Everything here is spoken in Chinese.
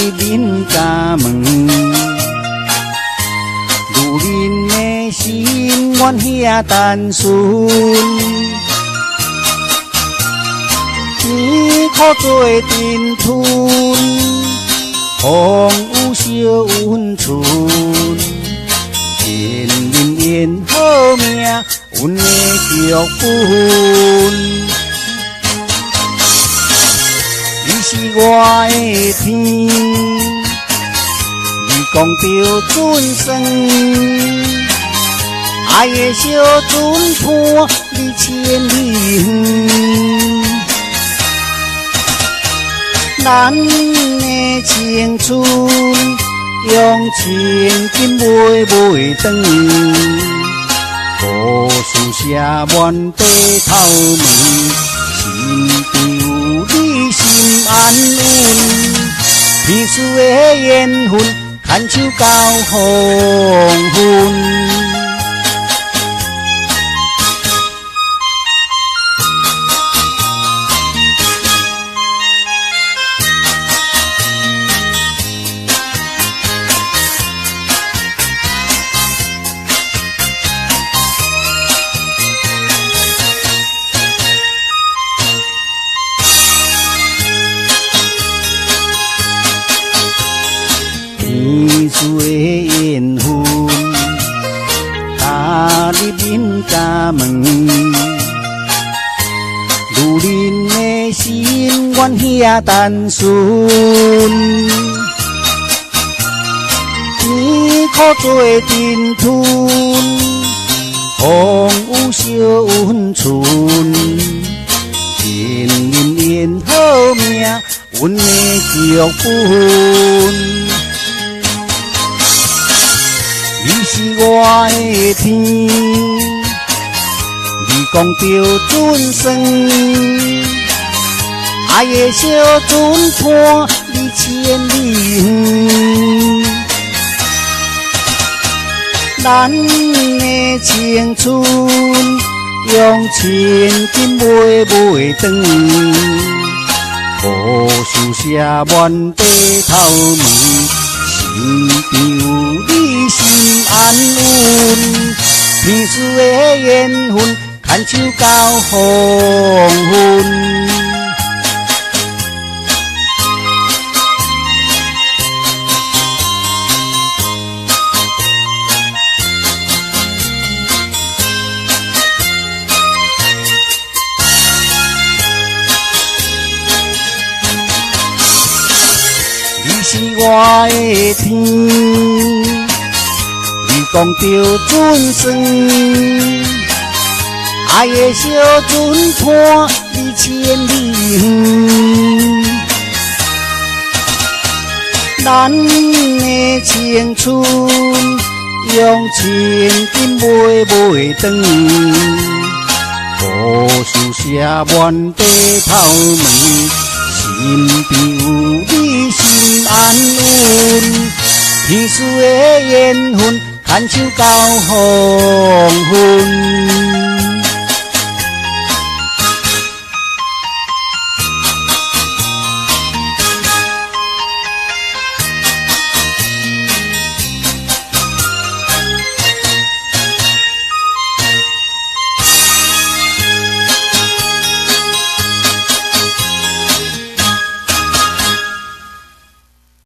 你恁家门，如恁的心愿遐单纯，钱苦做阵吞，风有小温存，愿恁缘好命，阮的脚本。你是我的天，你讲着准算，爱的小船伴你千里远。咱的青春用千金买袂转，故事写满地头门，心中有你心安稳。彼此的缘分，牵手到黄昏。天赐的缘分，踏入恁家门，如恁的心愿遐单纯，钱苦做阵吞，风有小温存，愿恁缘好命，阮的脚本。你是我的天，你讲着准算，爱的小船伴你千里远。咱的青春用千金买袂转，故事写满地头门。心中有你心安稳，彼此的缘分，牵手到黄昏。你是我的天，你讲着准算，爱的小船伴你千里远。咱的青春用千金买袂转，故事写满地头门。心中有你心安稳，彼此的缘分，牵手到黄昏。